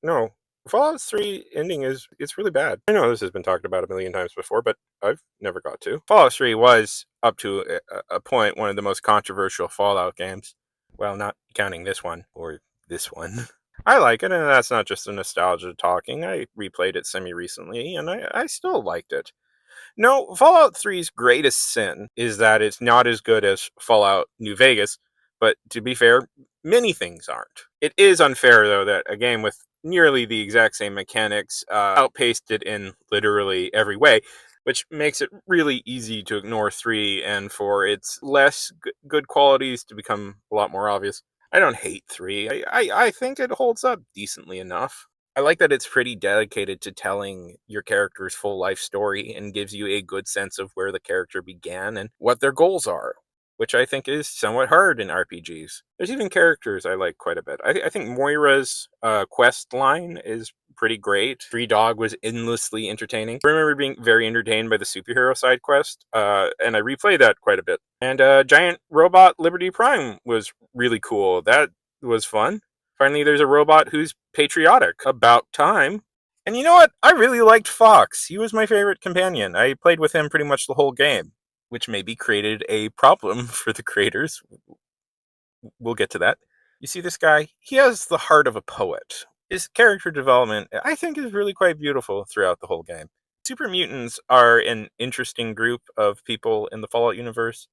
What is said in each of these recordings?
No, Fallout 3 ending it's really bad. I know this has been talked about a million times before, but I've never got to. Fallout 3 was, up to a point, one of the most controversial Fallout games. Well, not counting this one, or this one. I like it, and that's not just a nostalgia talking. I replayed it semi-recently, and I still liked it. No, Fallout 3's greatest sin is that it's not as good as Fallout New Vegas, but to be fair, many things aren't. It is unfair, though, that a game with nearly the exact same mechanics outpaced it in literally every way, which makes it really easy to ignore 3 and for its less good qualities to become a lot more obvious. I don't hate 3. I think it holds up decently enough. I like that it's pretty dedicated to telling your character's full life story and gives you a good sense of where the character began and what their goals are, which I think is somewhat hard in RPGs. There's even characters I like quite a bit. I think Moira's quest line is pretty great. Free Dog was endlessly entertaining. I remember being very entertained by the superhero side quest, and I replay that quite a bit. And Giant Robot Liberty Prime was really cool. That was fun. Finally, there's a robot who's patriotic. About time. And you know what? I really liked Fawkes. He was my favorite companion. I played with him pretty much the whole game, which maybe created a problem for the creators. We'll get to that. You see this guy? He has the heart of a poet. His character development, I think, is really quite beautiful throughout the whole game. Super mutants are an interesting group of people in the Fallout universe.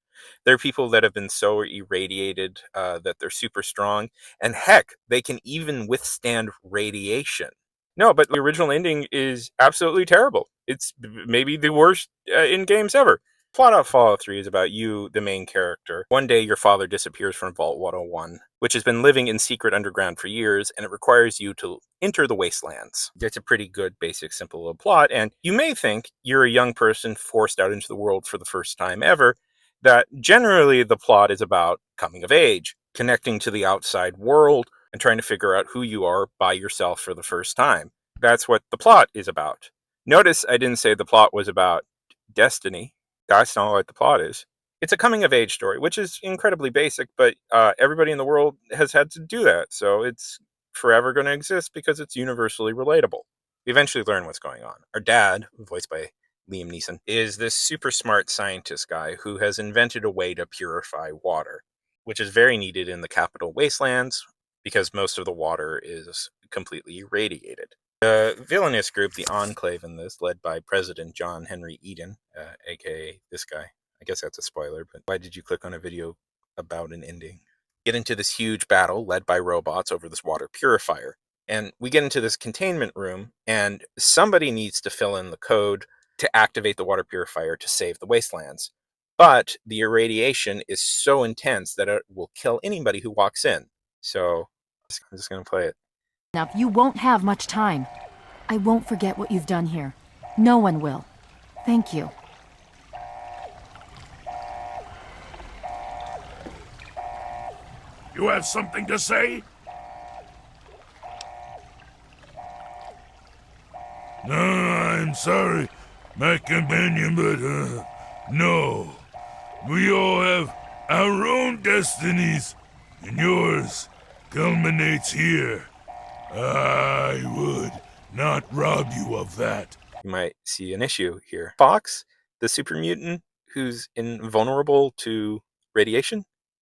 They're people that have been so irradiated that they're super strong. And heck, they can even withstand radiation. No, but the original ending is absolutely terrible. It's maybe the worst in games ever. Plot of Fallout 3 is about you, the main character. One day your father disappears from Vault 101, which has been living in secret underground for years, and it requires you to enter the wastelands. It's a pretty good, basic, simple little plot, and you may think you're a young person forced out into the world for the first time ever, that generally the plot is about coming of age, connecting to the outside world, and trying to figure out who you are by yourself for the first time. That's what the plot is about. Notice I didn't say the plot was about destiny. That's not what the plot is. It's a coming of age story, which is incredibly basic, but everybody in the world has had to do that, so it's forever going to exist because it's universally relatable. We eventually learn what's going on. Our dad, voiced by Liam Neeson, is this super smart scientist guy who has invented a way to purify water, which is very needed in the capital wastelands because most of the water is completely irradiated. The villainous group, the Enclave in this, led by President John Henry Eden, aka this guy. I guess that's a spoiler, but why did you click on a video about an ending? Get into this huge battle led by robots over this water purifier. And we get into this containment room, and somebody needs to fill in the code to activate the water purifier to save the wastelands. But the irradiation is so intense that it will kill anybody who walks in. So I'm just going to play it. Now, you won't have much time. I won't forget what you've done here. No one will. Thank you. You have something to say? No, I'm sorry, my companion, but, no. We all have our own destinies, and yours culminates here. I would not rob you of that. You might see an issue here. Fawkes, the super mutant who's invulnerable to radiation?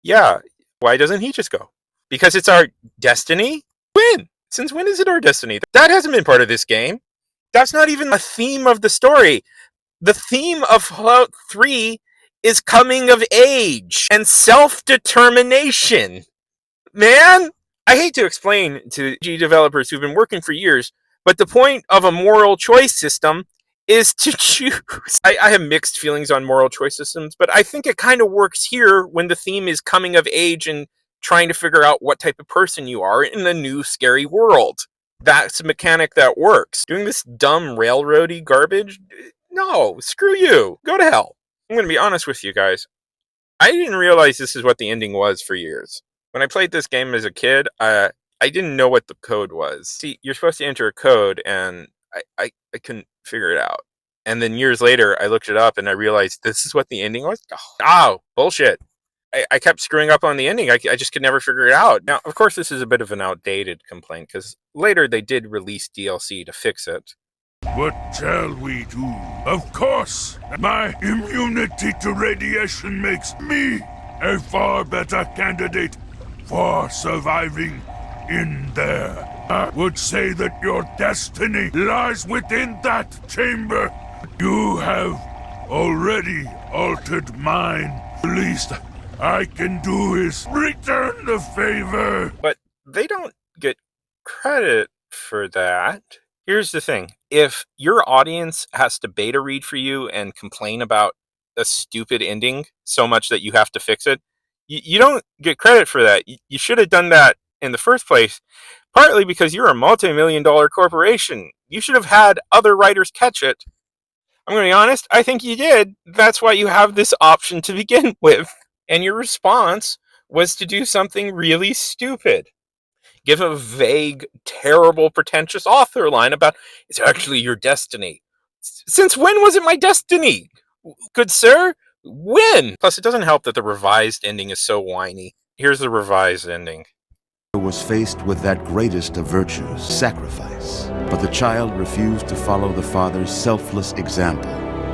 Yeah, why doesn't he just go? Because it's our destiny? When? Since when is it our destiny? That hasn't been part of this game. That's not even the theme of the story. The theme of Fallout 3 is coming of age and self-determination. Man, I hate to explain to G developers who've been working for years, but the point of a moral choice system is to choose. I have mixed feelings on moral choice systems, but I think it kind of works here when the theme is coming of age and trying to figure out what type of person you are in a new scary world. That's a mechanic that works. Doing this dumb railroady garbage? No, screw you. Go to hell. I'm going to be honest with you guys. I didn't realize this is what the ending was for years. When I played this game as a kid, I didn't know what the code was. See, you're supposed to enter a code, and I couldn't figure it out. And then years later, I looked it up, and I realized this is what the ending was? Oh, bullshit. I kept screwing up on the ending. I just could never figure it out. Now, of course, this is a bit of an outdated complaint, because later they did release DLC to fix it. What shall we do? Of course, my immunity to radiation makes me a far better candidate for surviving in there. I would say that your destiny lies within that chamber. You have already altered mine. The least I can do is return the favor. But they don't get credit for that. Here's the thing. If your audience has to beta read for you and complain about a stupid ending so much that you have to fix it, you don't get credit for that. You should have done that in the first place, partly because you're a multi-million-dollar corporation. You should have had other writers catch it. I'm going to be honest, I think you did. That's why you have this option to begin with. And your response was to do something really stupid. Give a vague, terrible, pretentious author line about, it's actually your destiny. Since when was it my destiny? Good sir, when? Plus, it doesn't help that the revised ending is so whiny. Here's the revised ending. Was faced with that greatest of virtues, sacrifice. But the child refused to follow the father's selfless example,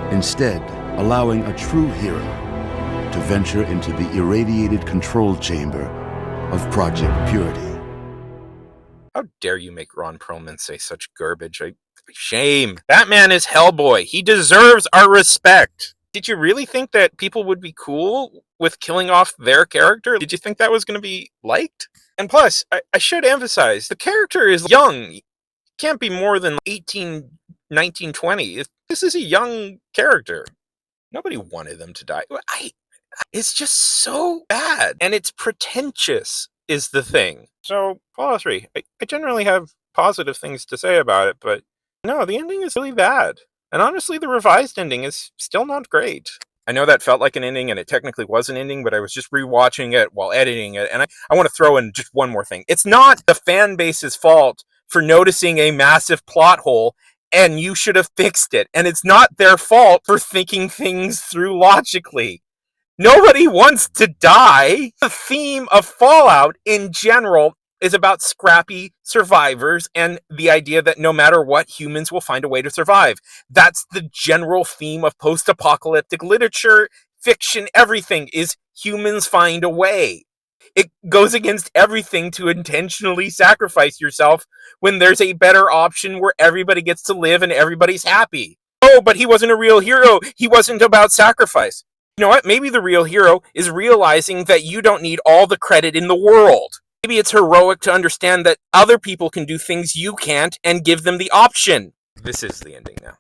instead allowing a true hero to venture into the irradiated control chamber of Project Purity. How dare you make Ron Perlman say such garbage? Shame. That man is Hellboy. He deserves our respect. Did you really think that people would be cool with killing off their character? Did you think that was going to be liked? And plus, I should emphasize, the character is young. Can't be more than 18, 19, 20. This is a young character. Nobody wanted them to die. It's just so bad. And it's pretentious is the thing. So, Fallout 3, I generally have positive things to say about it, but no, the ending is really bad. And honestly, the revised ending is still not great. I know that felt like an ending, and it technically was an ending, but I was just rewatching it while editing it, and I want to throw in just one more thing. It's not the fan base's fault for noticing a massive plot hole, and you should have fixed it. And it's not their fault for thinking things through logically. Nobody wants to die. The theme of Fallout in general is about scrappy survivors and the idea that no matter what, humans will find a way to survive. That's the general theme of post-apocalyptic literature, fiction, everything is humans find a way. It goes against everything to intentionally sacrifice yourself when there's a better option where everybody gets to live and everybody's happy. Oh, but he wasn't a real hero. He wasn't about sacrifice. You know what? Maybe the real hero is realizing that you don't need all the credit in the world. Maybe it's heroic to understand that other people can do things you can't and give them the option. This is the ending now.